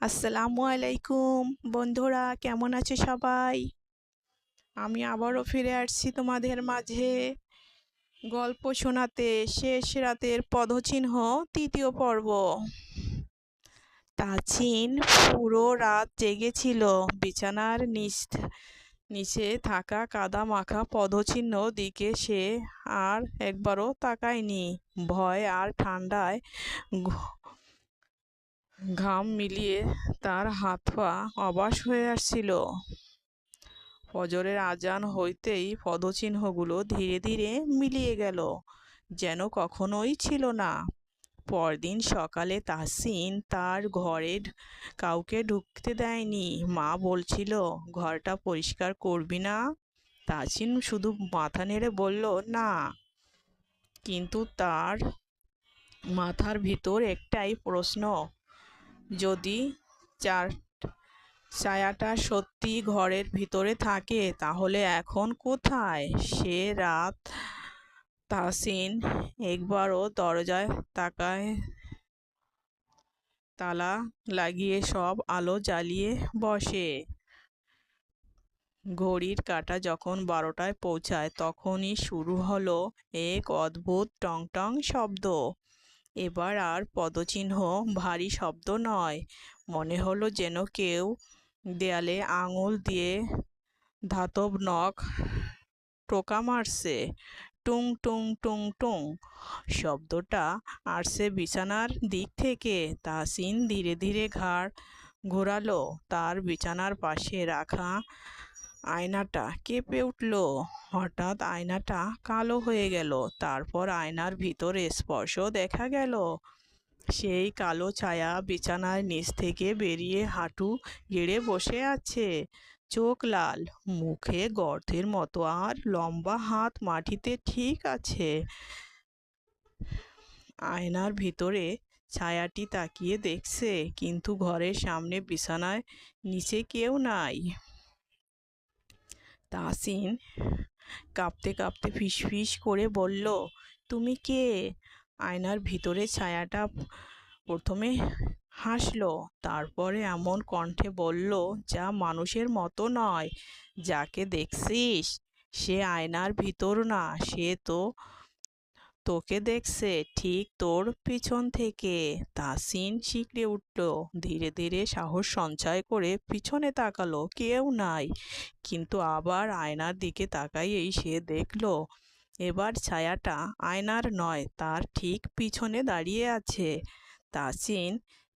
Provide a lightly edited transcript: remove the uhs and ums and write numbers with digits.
আসসালামু আলাইকুম বন্ধুরা, কেমন আছে সবাই? আমি আবারও ফিরে আসছি তোমাদের মাঝে গল্প শোনাতে। শেষ রাতের পদচিহ্ন, তৃতীয় পর্ব। তাছিন পুরো রাত জেগেছিল। বিছানার নিচে থাকা কাদা মাখা পদচিহ্ন দিকে সে আর একবারও তাকায়নি। ভয় আর ঠান্ডায় ঘাম মিলিয়ে তার হাত পা অবশ হয়ে আসছিল। ফজরের আজান হইতেই পদচিহ্নগুলো ধীরে ধীরে মিলিয়ে গেল, যেন কখনোই ছিল না। পরদিন সকালে তাহসিন তার ঘরে কাউকে ঢুকতে দেয়নি। মা বলছিল, ঘরটা পরিষ্কার করবি না? তাহসিন শুধু মাথা নেড়ে বলল, না। কিন্তু তার মাথার ভিতর একটাই প্রশ্ন, যদি ছায়াটা সত্যি ঘরের ভিতরে থাকে, তাহলে এখন কোথায় সে? রাত তাহসিন একবারও দরজায় তালা লাগিয়ে সব আলো জ্বালিয়ে বসে। ঘড়ির কাঁটা যখন 12টায় পৌঁছায়, তখনই শুরু হলো এক অদ্ভুত টং টং শব্দ। এবার আর পদচিহ্ন ভারী শব্দ নয়, মনে হলো যেন কেউ দেয়ালে আঙুল দিয়ে ধাতব নখ টোকা মারছে। টুং টুং টুং টুং শব্দটা আসছে বিছানার দিক থেকে। তাহসিন ধীরে ধীরে ঘাড় ঘোরালো। তার বিছানার পাশে রাখা আয়নাটা কেঁপে উঠল। হঠাৎ আয়নাটা কালো হয়ে গেল। তারপর আয়নার ভিতরে স্পর্শ দেখা গেল। সেই কালো ছায়া বিছানার নিচ থেকে বেরিয়ে হাঁটু গেড়ে বসে আছে। চোখ লাল, মুখে গর্তের মতো, আর লম্বা হাত মাটিতে ঠিক আছে। আয়নার ভিতরে ছায়াটি তাকিয়ে দেখছে, কিন্তু ঘরের সামনে বিছানায় নিচে কেউ নাই। তাহসিন কাঁপতে কাঁপতে ফিসফিস করে বলল, তুমি কে? আয়নার ভিতরে ছায়াটা প্রথমে হাসলো, তারপরে এমন কণ্ঠে বলল, যা মানুষের মতো নয়। যাকে দেখছিস সে আয়নার ভিতর না, সে তোকে দেখছে, ঠিক তোর পিছন থেকে। তাহসিন শিঁকড়ে উঠল। ধীরে ধীরে সাহস সঞ্চয় করে পিছনে তাকালো, কেউ নাই। কিন্তু আবার আয়নার দিকে তাকাইয়েই সে দেখল, এবার ছায়াটা আয়নার নয়, তার ঠিক পিছনে দাঁড়িয়ে আছে। তাহসিন